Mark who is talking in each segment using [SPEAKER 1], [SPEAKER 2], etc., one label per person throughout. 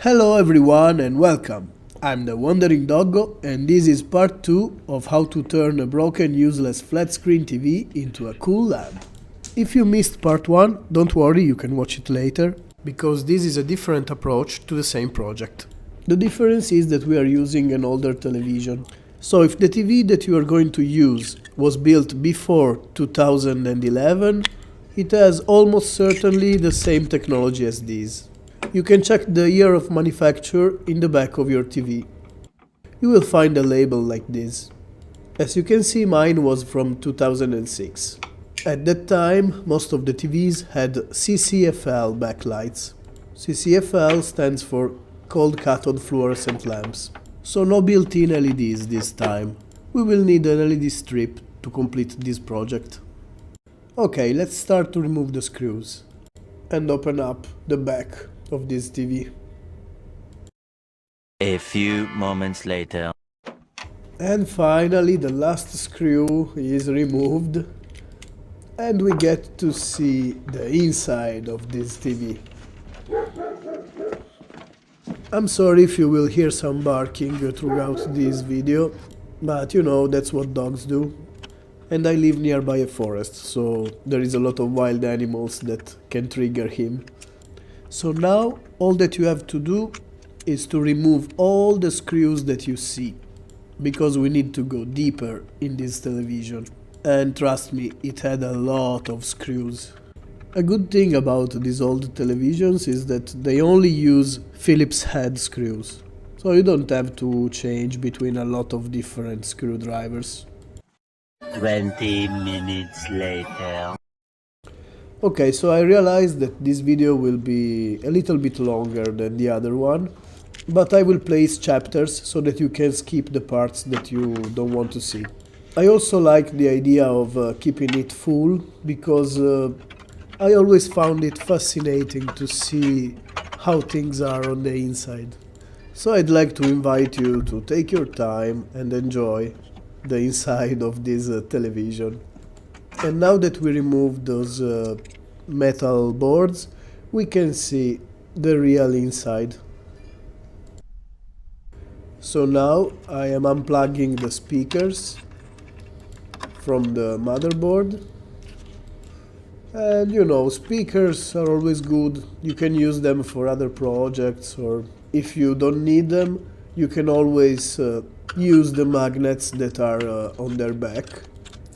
[SPEAKER 1] Hello everyone and welcome. I'm the Wandering Doggo and this is part 2 of how to turn a broken useless flat screen TV into a cool lamp. If you missed part 1, don't worry, you can watch it later, because this is a different approach to the same project. The difference is that we are using an older television. So if the TV that you are going to use was built before 2011, it has almost certainly the same technology as this. You can check the year of manufacture in the back of your TV. You will find a label like this. As you can see, mine was from 2006. At that time, most of the TVs had CCFL backlights. CCFL stands for cold cathode fluorescent lamps. So no built-in LEDs this time. We will need an LED strip to complete this project. Okay, let's start to remove the screws and open up the back of this TV.
[SPEAKER 2] A few moments later.
[SPEAKER 1] And finally the last screw is removed and we get to see the inside of this TV. I'm sorry if you will hear some barking throughout this video, but you know, that's what dogs do. And I live nearby a forest, so there is a lot of wild animals that can trigger him. So now all that you have to do is to remove all the screws that you see, because we need to go deeper in this television. And trust me, it had a lot of screws. A good thing about these old televisions is that they only use Phillips head screws, so you don't have to change between a lot of different screwdrivers.
[SPEAKER 2] 20 minutes later.
[SPEAKER 1] Okay, so I realized that this video will be a little bit longer than the other one, but I will place chapters so that you can skip the parts that you don't want to see. I also like the idea of keeping it full, because I always found it fascinating to see how things are on the inside. So I'd like to invite you to take your time and enjoy the inside of this television. And now that we removed those metal boards, we can see the real inside. So now I am unplugging the speakers from the motherboard. And you know, speakers are always good. You can use them for other projects, or if you don't need them, you can always use the magnets that are on their back.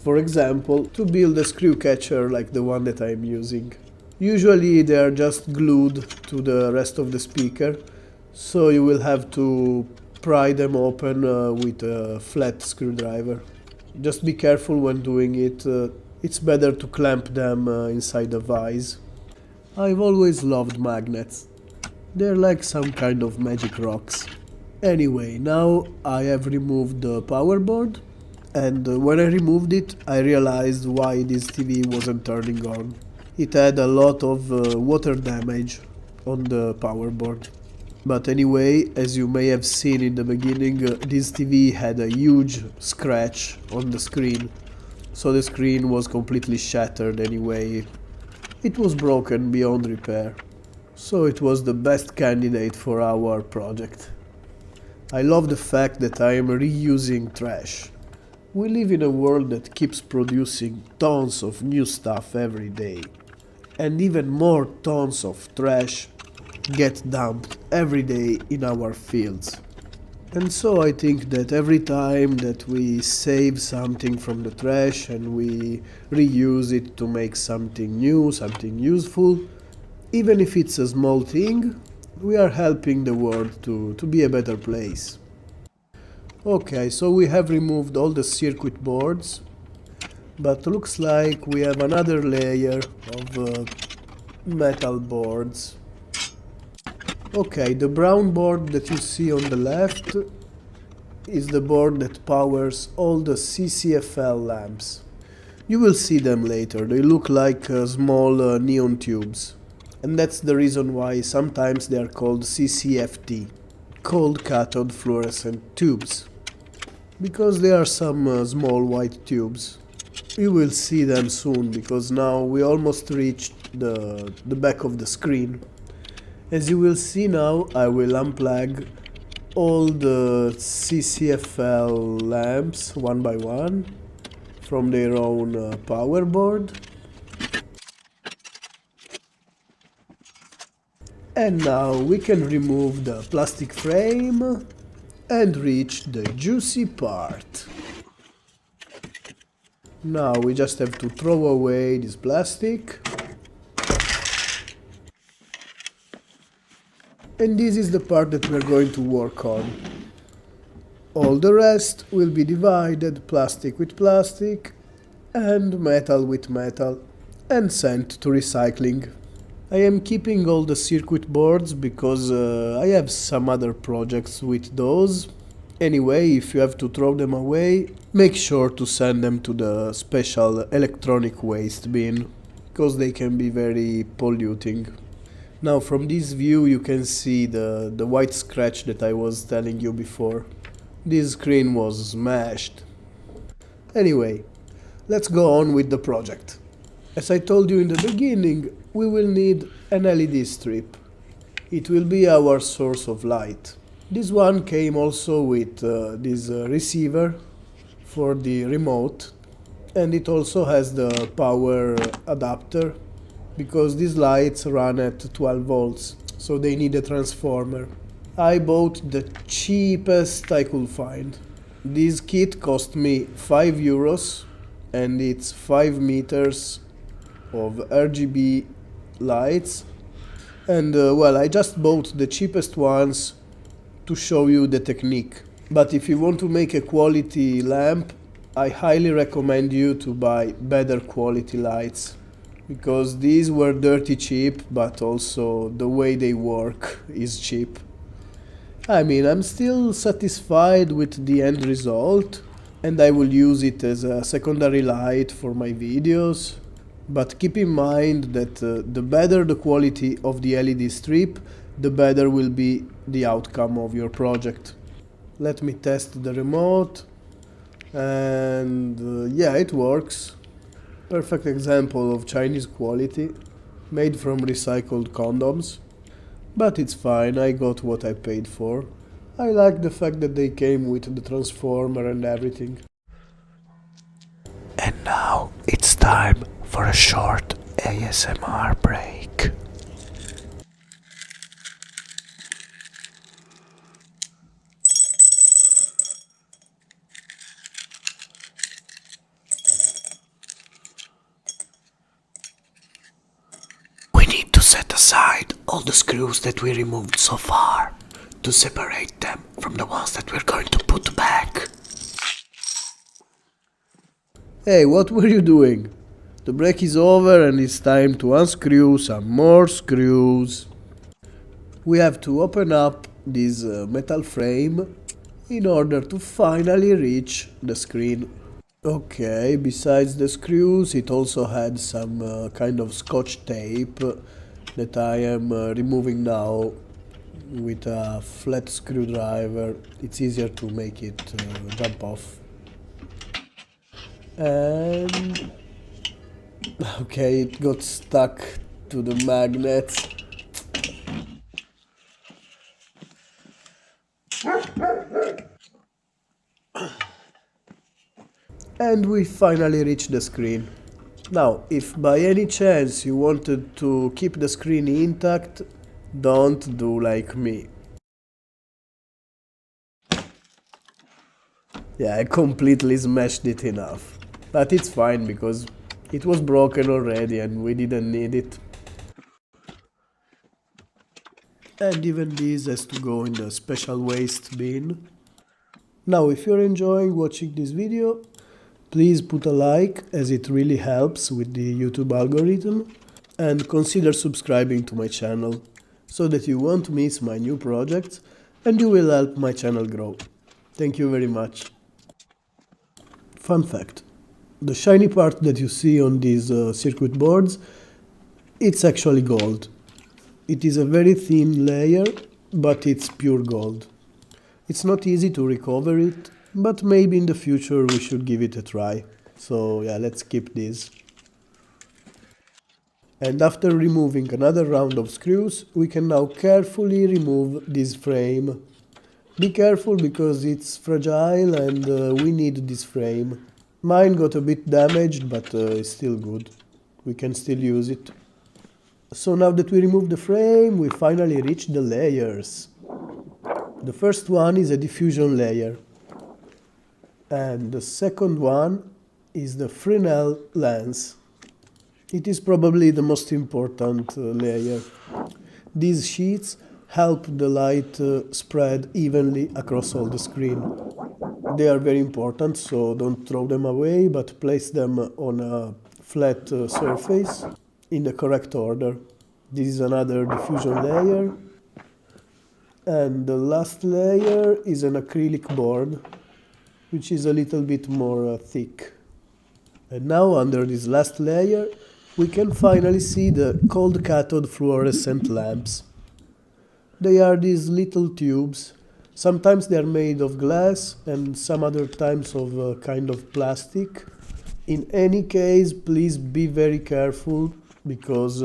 [SPEAKER 1] For example, to build a screw catcher like the one that I'm using. Usually they are just glued to the rest of the speaker, so you will have to pry them open with a flat screwdriver. Just be careful when doing it. It's better to clamp them inside a vise. I've always loved magnets. They're like some kind of magic rocks. Anyway, now I have removed the power board, and when I removed it, I realized why this TV wasn't turning on. It had a lot of water damage on the power board. But anyway, as you may have seen in the beginning, this TV had a huge scratch on the screen. So the screen was completely shattered anyway. It was broken beyond repair. So it was the best candidate for our project. I love the fact that I am reusing trash. We live in a world that keeps producing tons of new stuff every day. And even more tons of trash get dumped every day in our fields. And so I think that every time that we save something from the trash and we reuse it to make something new, something useful, even if it's a small thing, we are helping the world to be a better place. Okay, so we have removed all the circuit boards, but looks like we have another layer of metal boards. Okay, the brown board that you see on the left is the board that powers all the CCFL lamps. You will see them later, they look like small neon tubes. And that's the reason why sometimes they are called CCFT, cold cathode fluorescent tubes. Because they are some small white tubes. You will see them soon, because now we almost reached the back of the screen. As you will see now, I will unplug all the CCFL lamps one by one from their own power board. And now we can remove the plastic frame and reach the juicy part. Now we just have to throw away this plastic. And this is the part that we're going to work on. All the rest will be divided, plastic with plastic and metal with metal, and sent to recycling. I am keeping all the circuit boards because I have some other projects with those. Anyway, if you have to throw them away, make sure to send them to the special electronic waste bin, because they can be very polluting. Now from this view you can see the white scratch that I was telling you before. This screen was smashed. Anyway, let's go on with the project. As I told you in the beginning, we will need an LED strip. It will be our source of light. This one came also with this receiver for the remote, and it also has the power adapter, because these lights run at 12 volts, so they need a transformer. I bought the cheapest I could find. This kit cost me 5 euros and it's 5 meters of RGB lights. And well, I just bought the cheapest ones to show you the technique. But if you want to make a quality lamp, I highly recommend you to buy better quality lights, because these were dirty cheap, but also the way they work is cheap. I mean, I'm still satisfied with the end result, and I will use it as a secondary light for my videos. But keep in mind that the better the quality of the LED strip, the better will be the outcome of your project. Let me test the remote, and yeah, it works. Perfect example of Chinese quality, made from recycled condoms. But it's fine, I got what I paid for. I like the fact that they came with the transformer and everything.
[SPEAKER 3] And now it's time for a short ASMR break. We need to set aside all the screws that we removed so far to separate them from the ones that we're going to put back.
[SPEAKER 1] Hey, what were you doing? The break is over and it's time to unscrew some more screws. We have to open up this metal frame in order to finally reach the screen. Okay, besides the screws, it also had some kind of scotch tape that I am removing now with a flat screwdriver. It's easier to make it jump off. And okay, it got stuck to the magnets. And we finally reached the screen. Now, if by any chance you wanted to keep the screen intact, don't do like me. Yeah, I completely smashed it enough. But it's fine because it was broken already and we didn't need it. And even this has to go in the special waste bin. Now, if you're enjoying watching this video, please put a like, as it really helps with the YouTube algorithm, and consider subscribing to my channel, so that you won't miss my new projects and you will help my channel grow. Thank you very much. Fun fact: the shiny part that you see on these circuit boards, it's actually gold. It is a very thin layer, but it's pure gold. It's not easy to recover it, but maybe in the future we should give it a try. So yeah, let's keep this. And after removing another round of screws, we can now carefully remove this frame. Be careful because it's fragile and we need this frame. Mine got a bit damaged, but it's still good. We can still use it. So now that we removed the frame, we finally reached the layers. The first one is a diffusion layer. And the second one is the Fresnel lens. It is probably the most important layer. These sheets help the light spread evenly across all the screen. They are very important, so don't throw them away, but place them on a flat surface in the correct order. This is another diffusion layer. And the last layer is an acrylic board, which is a little bit more thick. And now under this last layer, we can finally see the cold cathode fluorescent lamps. They are these little tubes. Sometimes they are made of glass and some other times of a kind of plastic. In any case, please be very careful because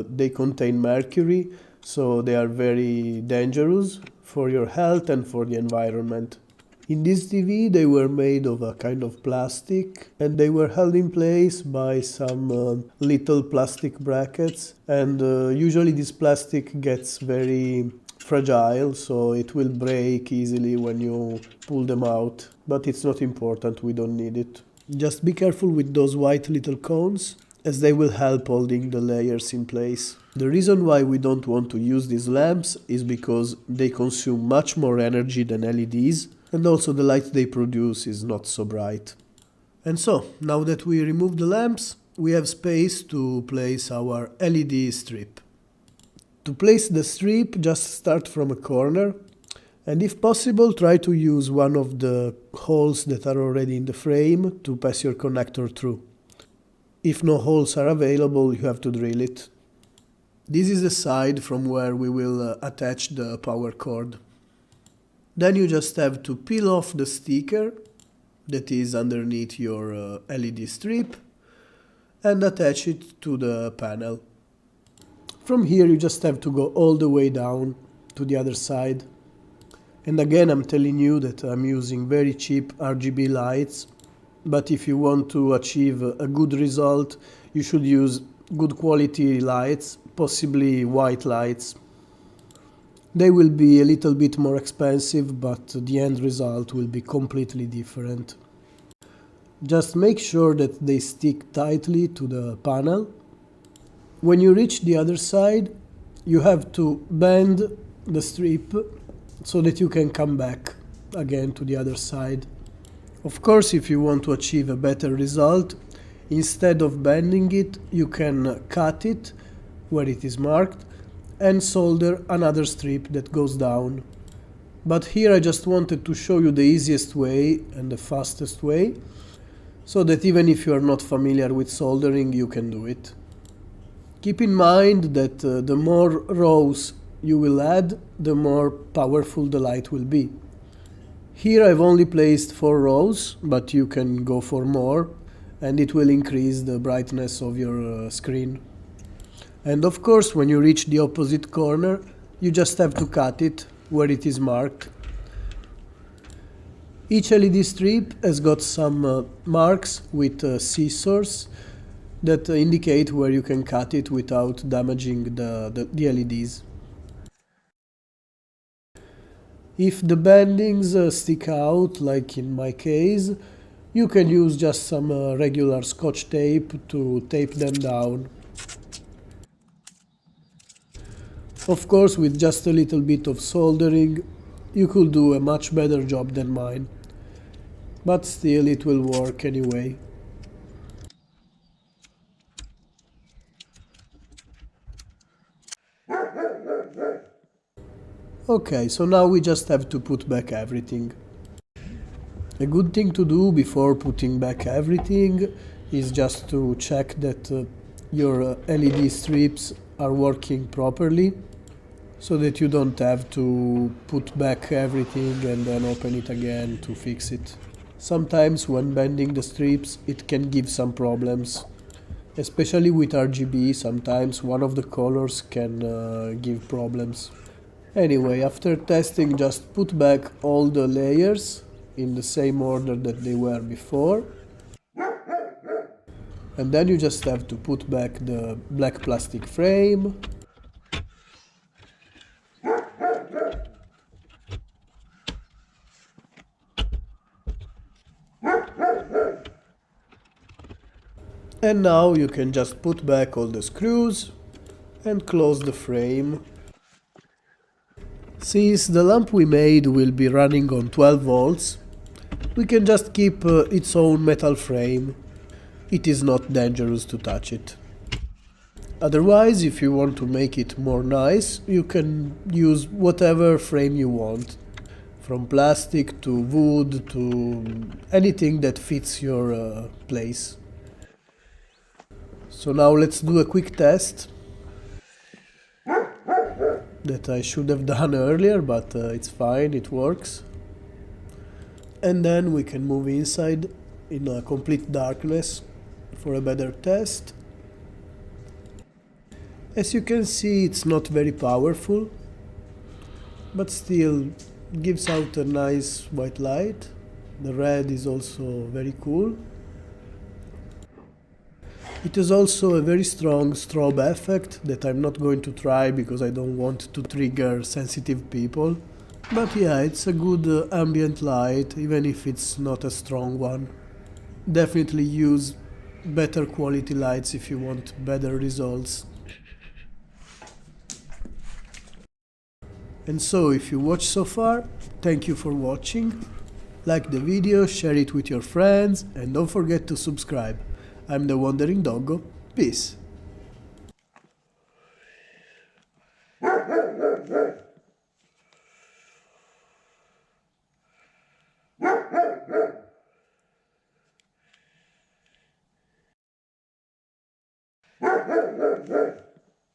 [SPEAKER 1] they contain mercury, so they are very dangerous for your health and for the environment. In this TV they were made of a kind of plastic and they were held in place by some little plastic brackets, and usually this plastic gets very fragile, so it will break easily when you pull them out, but it's not important, we don't need it. Just be careful with those white little cones, as they will help holding the layers in place. The reason why we don't want to use these lamps is because they consume much more energy than LEDs, and also the light they produce is not so bright. And so, now that we remove the lamps, we have space to place our LED strip. To place the strip, just start from a corner, and if possible, try to use one of the holes that are already in the frame to pass your connector through. If no holes are available, you have to drill it. This is the side from where we will attach the power cord. Then you just have to peel off the sticker that is underneath your LED strip and attach it to the panel. From here you just have to go all the way down to the other side. And again, I'm telling you that I'm using very cheap RGB lights, but if you want to achieve a good result, you should use good quality lights, possibly white lights. They will be a little bit more expensive, but the end result will be completely different. Just make sure that they stick tightly to the panel. When you reach the other side, you have to bend the strip so that you can come back again to the other side. Of course, if you want to achieve a better result, instead of bending it, you can cut it where it is marked and solder another strip that goes down. But here I just wanted to show you the easiest way and the fastest way, so that even if you are not familiar with soldering, you can do it. Keep in mind that the more rows you will add, the more powerful the light will be. Here I've only placed 4 rows, but you can go for more, and it will increase the brightness of your screen. And of course, when you reach the opposite corner, you just have to cut it where it is marked. Each LED strip has got some marks with scissors that indicate where you can cut it without damaging the LEDs. If the bendings stick out, like in my case, you can use just some regular scotch tape to tape them down. Of course, with just a little bit of soldering, you could do a much better job than mine. But still, it will work anyway. Okay, so now we just have to put back everything. A good thing to do before putting back everything is just to check that your LED strips are working properly, so that you don't have to put back everything and then open it again to fix it. Sometimes when bending the strips it can give some problems, Especially with RGB, sometimes one of the colors can give problems. Anyway, after testing, just put back all the layers in the same order that they were before. And then you just have to put back the black plastic frame. And now you can just put back all the screws and close the frame. Since the lamp we made will be running on 12 volts, we can just keep its own metal frame. It is not dangerous to touch it. Otherwise, if you want to make it more nice, you can use whatever frame you want. From plastic to wood to anything that fits your place. So now let's do a quick test that I should have done earlier, but it's fine, it works. And then we can move inside in a complete darkness for a better test. As you can see, it's not very powerful, but still gives out a nice white light. The red is also very cool. It has also a very strong strobe effect that I'm not going to try because I don't want to trigger sensitive people. But yeah, it's a good ambient light, even if it's not a strong one. Definitely use better quality lights if you want better results. And so, if you watched so far, thank you for watching. Like the video, share it with your friends, and don't forget to subscribe. I'm the Wandering Doggo. Peace.